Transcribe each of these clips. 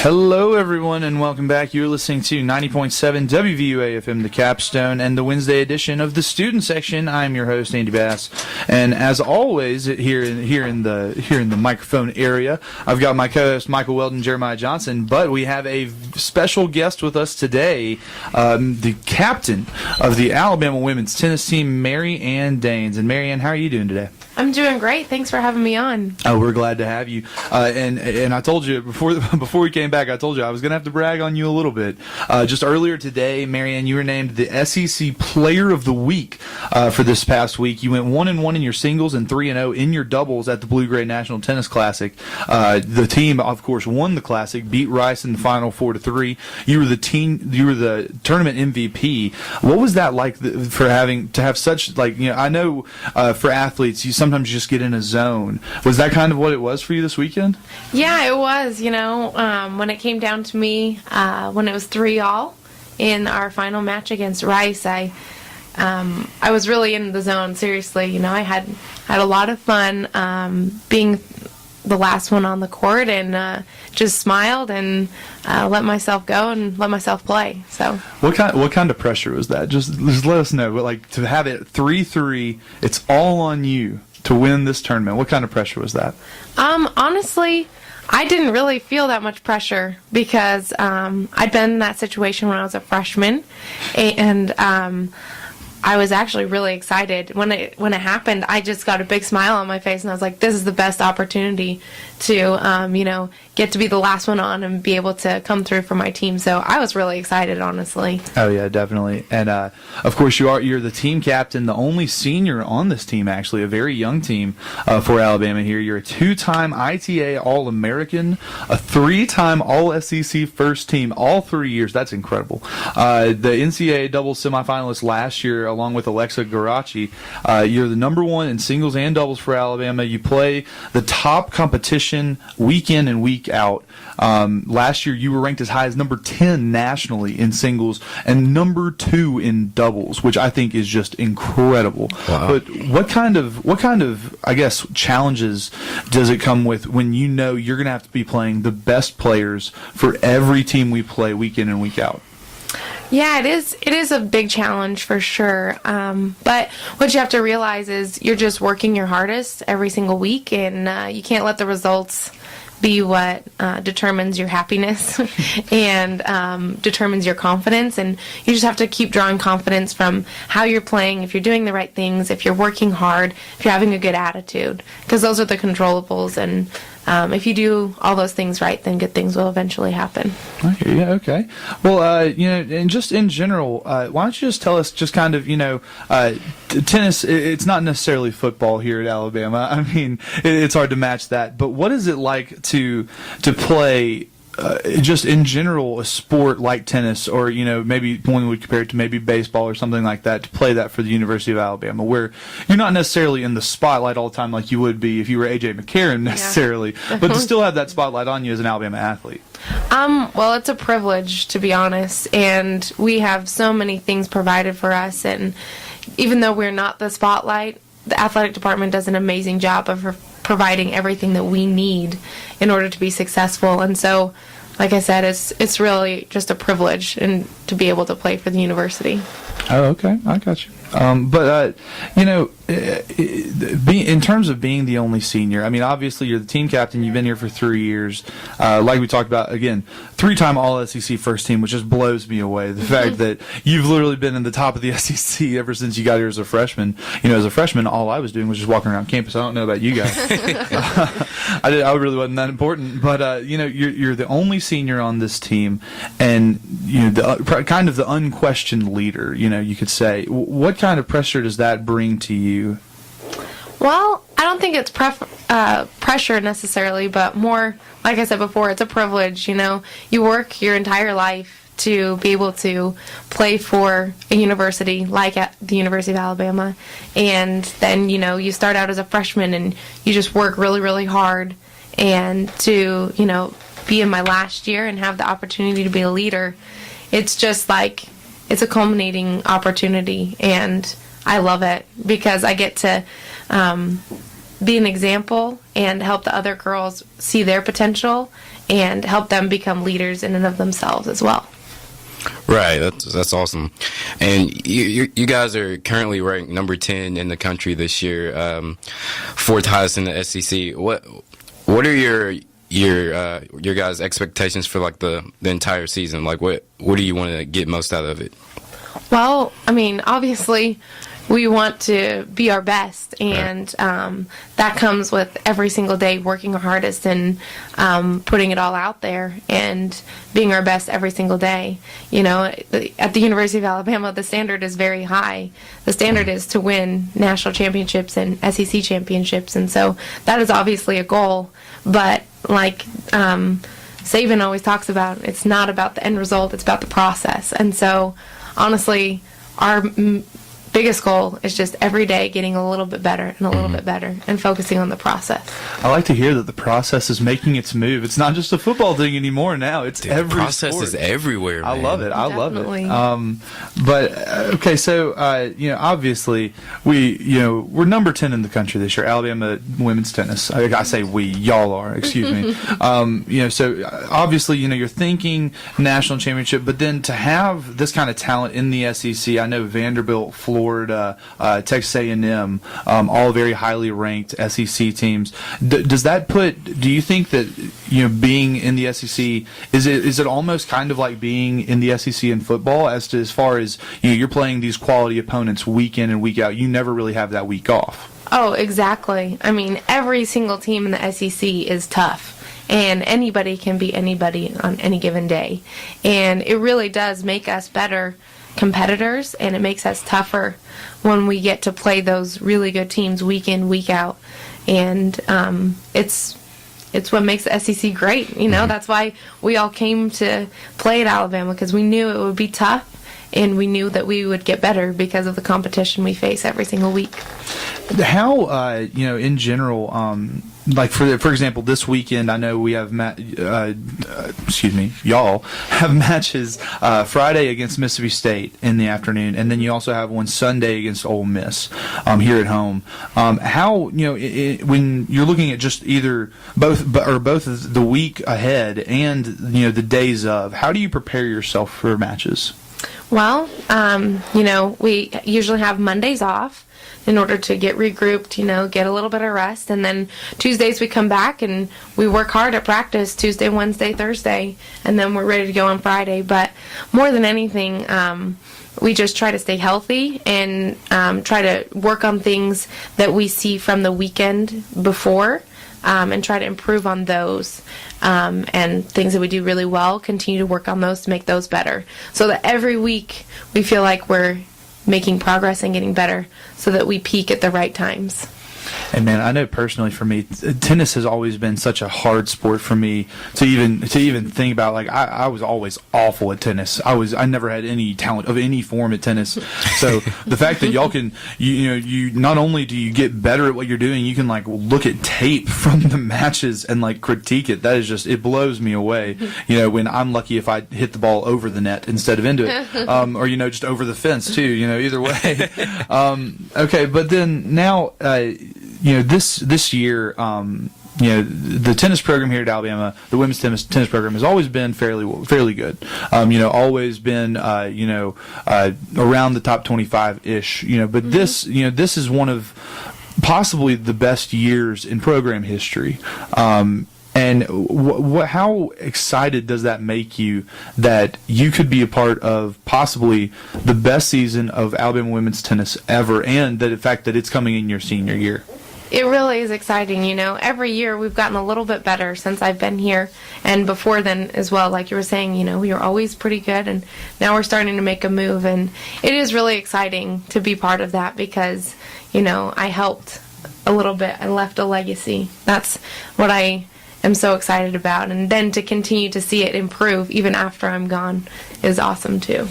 Hello, everyone, and welcome back. You're listening to 90.7 WVUA FM, the Capstone, and the Wednesday edition of the Student Section. I'm your host, Andy Bass, and as always, here in the microphone area, I've got my co-host Michael Weldon, Jeremiah Johnson. But we have a special guest with us today, the captain of the Alabama women's tennis team, Mary Ann Daines. And Mary Ann, how are you doing today? I'm doing great. Thanks for having me on. Oh, we're glad to have you. And I told you before we came back, I told you I was going to have to brag on you a little bit. Just earlier today, Mary Ann, you were named the SEC Player of the Week for this past week. You went 1-1 in your singles and 3-0 in your doubles at the Blue Gray National Tennis Classic. The team, of course, won the Classic, beat Rice in the final 4-3. You were the tournament MVP. What was that like for having to have such, like, you know, I know for athletes, you sometimes just get in a zone. Was that kind of what it was for you this weekend? Yeah, it was. You know, when it came down to me, when it was 3-all in our final match against Rice, I was really in the zone. Seriously, you know, I had a lot of fun being the last one on the court, and just smiled and let myself go and let myself play. So what kind of pressure was that? Just let us know. Like, to have it 3-3, it's all on you to win this tournament. What kind of pressure was that? Honestly, I didn't really feel that much pressure because I'd been in that situation when I was a freshman, and I was actually really excited. When it happened, I just got a big smile on my face, and I was like, this is the best opportunity to, get to be the last one on and be able to come through for my team. So I was really excited, honestly. Oh, yeah, definitely. And, of course, you're the team captain, the only senior on this team, actually, a very young team for Alabama here. You're a two-time ITA All-American, a three-time All-SEC first team, all 3 years. That's incredible. The NCAA doubles semifinalist last year, along with Alexa Garachi. You're the number one in singles and doubles for Alabama. You play the top competition week in and week out. Last year, you were ranked as high as number 10 nationally in singles and number 2 in doubles, which I think is just incredible. Wow. But what kind of I guess challenges does it come with when you know you're going to have to be playing the best players for every team we play week in and week out? Yeah, it is a big challenge for sure. But what you have to realize is you're just working your hardest every single week, and you can't let the results be what determines your happiness and determines your confidence. And you just have to keep drawing confidence from how you're playing, if you're doing the right things, if you're working hard, if you're having a good attitude, because those are the controllables. And if you do all those things right, then good things will eventually happen. Okay, yeah, okay. Well, and just in general, why don't you just tell us just kind of, tennis, it's not necessarily football here at Alabama. I mean, it's hard to match that. But what is it like to play just in general a sport like tennis, or maybe one would compare it to maybe baseball or something like that, to play that for the University of Alabama, where you're not necessarily in the spotlight all the time like you would be if you were AJ McCarron necessarily, but to still have that spotlight on you as an Alabama athlete? Well, it's a privilege, to be honest, and we have so many things provided for us, and even though we're not the spotlight, the athletic department does an amazing job of providing everything that we need in order to be successful. And so, like I said, it's really just a privilege and to be able to play for the university. Oh, okay. I got you. But in terms of being the only senior, I mean, obviously you're the team captain. You've been here for 3 years. Like we talked about, again, 3-time All-SEC first team, which just blows me away. The fact that you've literally been in the top of the SEC ever since you got here as a freshman. As a freshman, all I was doing was just walking around campus. I don't know about you guys. I really wasn't that important. But, you're the only senior on this team, and, kind of the unquestioned leader, you could say. What kind of pressure does that bring to you? Well, I don't think it's pressure necessarily, but more, like I said before, it's a privilege. You work your entire life to be able to play for a university like at the University of Alabama, and then you start out as a freshman and you just work really, really hard, and to be in my last year and have the opportunity to be a leader, it's just like, it's a culminating opportunity, and I love it because I get to be an example and help the other girls see their potential and help them become leaders in and of themselves as well. Right, that's awesome. And you guys are currently ranked number 10 in the country this year, fourth highest in the SEC. What are your guys' expectations for like the entire season? Like what do you want to get most out of it? Well, I mean, obviously we want to be our best, and that comes with every single day working our hardest and putting it all out there and being our best every single day. You know, at the University of Alabama, the standard is very high. The standard is to win national championships and SEC championships, and so that is obviously a goal. But like Saban always talks about, it's not about the end result, it's about the process. And so, honestly, our biggest goal is just every day getting a little bit better and a little bit better and focusing on the process. I like to hear that the process is making its move. It's not just a football thing anymore now. It's every the process sport. Is everywhere, man. I love it. Definitely. But okay, so obviously we're number 10 in the country this year. Alabama women's tennis. I say we, y'all are. Excuse me. So obviously you're thinking national championship, but then to have this kind of talent in the SEC, I know Vanderbilt, Florida, Texas A&M, all very highly ranked SEC teams. Does that do you think that being in the SEC is it almost kind of like being in the SEC in football as far as you're playing these quality opponents week in and week out? You never really have that week off. Oh, exactly. I mean, every single team in the SEC is tough. And anybody can beat anybody on any given day. And it really does make us better competitors, and it makes us tougher when we get to play those really good teams week in, week out. And it's what makes the SEC great. That's why we all came to play at Alabama, because we knew it would be tough, and we knew that we would get better because of the competition we face every single week. How, in general, like for example, this weekend, I know we have y'all have matches Friday against Mississippi State in the afternoon, and then you also have one Sunday against Ole Miss here at home. How when you're looking at just either both of the week ahead and the days of, how do you prepare yourself for matches? Well, we usually have Mondays off in order to get regrouped, get a little bit of rest. And then Tuesdays we come back and we work hard at practice Tuesday, Wednesday, Thursday, and then we're ready to go on Friday. But more than anything, we just try to stay healthy and try to work on things that we see from the weekend before, and try to improve on those. And things that we do really well, continue to work on those to make those better. So that every week we feel like we're making progress and getting better so that we peak at the right times. And man, I know personally for me, tennis has always been such a hard sport for me to even think about. Like I was always awful at tennis. I never had any talent of any form at tennis. So the fact that y'all can, you not only do you get better at what you're doing, you can like look at tape from the matches and like critique it. That is just, it blows me away. When I'm lucky if I hit the ball over the net instead of into it, or just over the fence too. Either way. Okay, but then now. This year, the tennis program here at Alabama, the women's tennis program has always been fairly good. Always been around the top 25-ish. But this this is one of possibly the best years in program history. And how excited does that make you that you could be a part of possibly the best season of Alabama women's tennis ever, and the fact that it's coming in your senior year? It really is exciting. Every year we've gotten a little bit better since I've been here, and before then as well. Like you were saying, we were always pretty good, and now we're starting to make a move, and it is really exciting to be part of that because, I helped a little bit. I left a legacy. That's what I am so excited about, and then to continue to see it improve even after I'm gone is awesome too.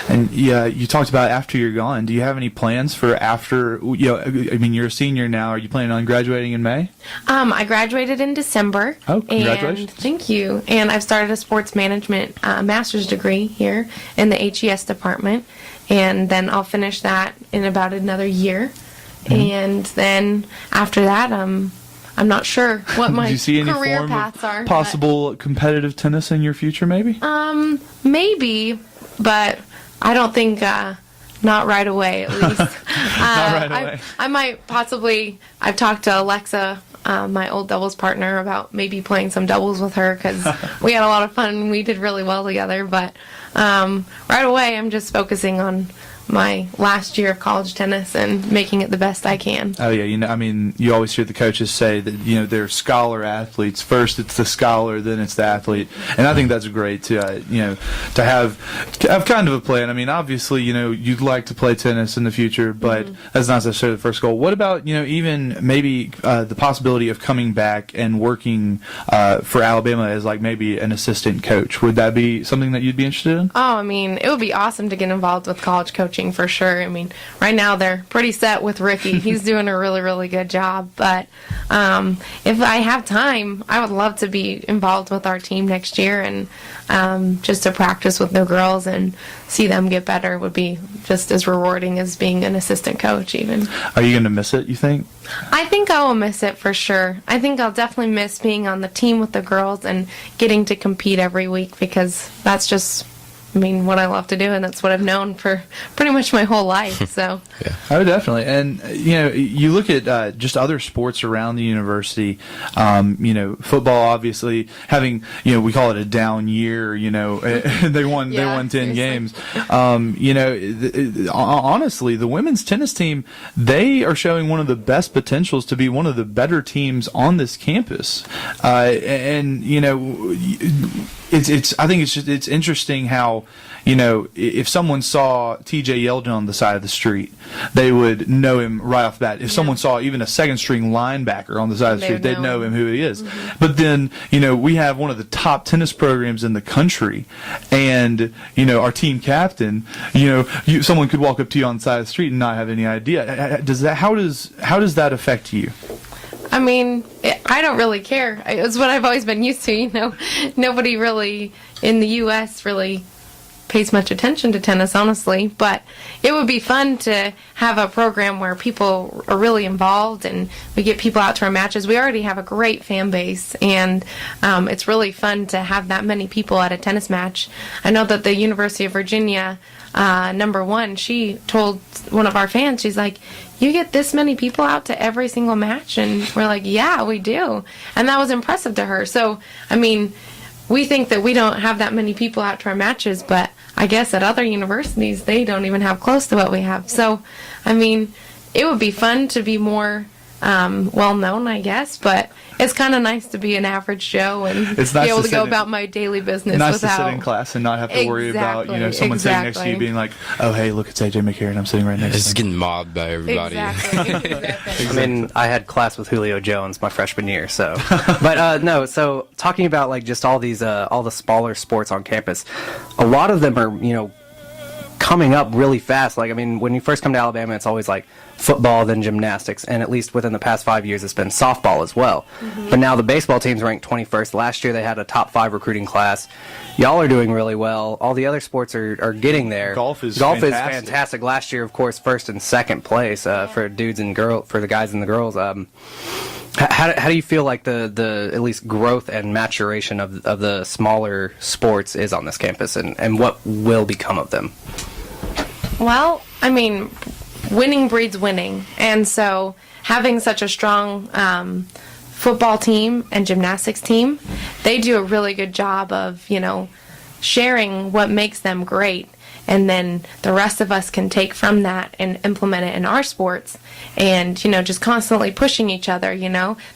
And yeah, you talked about after you're gone. Do you have any plans for after? You're a senior now. Are you planning on graduating in May? I graduated in December. Oh, congratulations! And thank you. And I've started a sports management master's degree here in the HES department, and then I'll finish that in about another year. and then after that, I'm not sure what my Do you see any career form paths of are. possible competitive tennis in your future, maybe? Maybe, but I don't think not right away, at least. Not right away. I might possibly. I've talked to Alexa, my old doubles partner, about maybe playing some doubles with her because we had a lot of fun. We did really well together. But right away, I'm just focusing on my last year of college tennis and making it the best I can. Oh yeah, you always hear the coaches say that they're scholar athletes. First it's the scholar, then it's the athlete, and I think that's great to to have kind of a plan. I mean, obviously you'd like to play tennis in the future, but that's not necessarily the first goal. What about even maybe the possibility of coming back and working for Alabama as like maybe an assistant coach? Would that be something that you'd be interested in? Oh, I mean, it would be awesome to get involved with college coaching for sure. I mean, right now they're pretty set with Ricky. He's doing a really, really good job. But if I have time, I would love to be involved with our team next year, and just to practice with the girls and see them get better would be just as rewarding as being an assistant coach even. Are you going to miss it, you think? I think I will miss it for sure. I think I'll definitely miss being on the team with the girls and getting to compete every week, because that's just what I love to do, and that's what I've known for pretty much my whole life. So, Yeah. Oh, definitely. And you look at just other sports around the university. Football, obviously, having we call it a down year. They won 10 seriously. games. Honestly, the women's tennis team, they are showing one of the best potentials to be one of the better teams on this campus. It's I think it's interesting how if someone saw TJ Yeldon on the side of the street, they would know him right off the bat. If someone saw even a second string linebacker on the side of the street, they'd know him who he is. But then we have one of the top tennis programs in the country, and our team captain, someone could walk up to you on the side of the street and not have any idea. How does that affect you? I mean, I don't really care. It's what I've always been used to. Nobody really in the U.S. really pays much attention to tennis, honestly. But it would be fun to have a program where people are really involved and we get people out to our matches. We already have a great fan base, and it's really fun to have that many people at a tennis match. I know that the University of Virginia, number one, she told one of our fans, she's like, "You get this many people out to every single match?" And we're like, "Yeah, we do." And that was impressive to her. So, I mean, we think that we don't have that many people out to our matches, but I guess at other universities, they don't even have close to what we have. So, I mean, it would be fun to be more well-known, I guess, but it's kind of nice to be an average Joe and It's nice be able to to go sit about my daily business Nice without... to sit in class and not have to worry about someone sitting next to you being like, "Oh, hey, look, it's AJ McCarron, and I'm sitting right next It's to him." getting mobbed by everybody. Exactly. I mean, I had class with Julio Jones my freshman year, so. But no, so talking about like just all these, all the smaller sports on campus, a lot of them are, coming up really fast. Like, I mean, when you first come to Alabama, it's always like football, then gymnastics, and at least within the past 5 years, it's been softball as well. But now the baseball team's ranked 21st. Last year, they had a top 5 recruiting class. Y'all are doing really well. All the other sports are getting there. Golf is fantastic. Last year, of course, first and second place for dudes and for the guys and the girls. How do you feel like the at least growth and maturation of the smaller sports is on this campus, and what will become of them? Well, I mean, winning breeds winning. And so having such a strong football team and gymnastics team, they do a really good job of, sharing what makes them great. And then the rest of us can take from that and implement it in our sports and, just constantly pushing each other,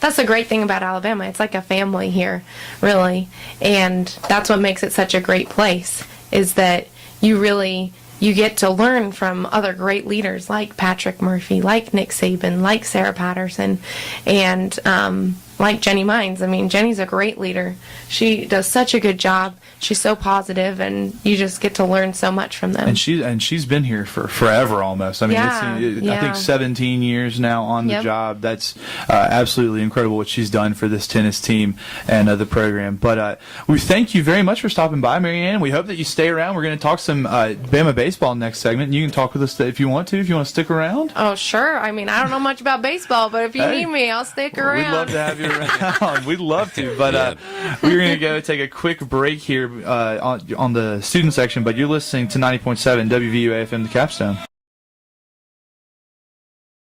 That's the great thing about Alabama. It's like a family here, really. And that's what makes it such a great place, is that you get to learn from other great leaders like Patrick Murphy, like Nick Saban, like Sarah Patterson, and like Jenny Mines. I mean, Jenny's a great leader. She does such a good job. She's so positive, and you just get to learn so much from them. And she's been here for forever almost. I mean, I think 17 years now on the job. That's absolutely incredible what she's done for this tennis team and the program. But we thank you very much for stopping by, Marianne. We hope that you stay around. We're going to talk some Bama baseball next segment. You can talk with us if you want to stick around. Oh, sure. I mean, I don't know much about baseball, but if you need me, I'll stick around. We'd love to have you around. We'd love to. But we're going to go take a quick break here on the student section. But you're listening to 90.7 WVUA FM, the Capstone.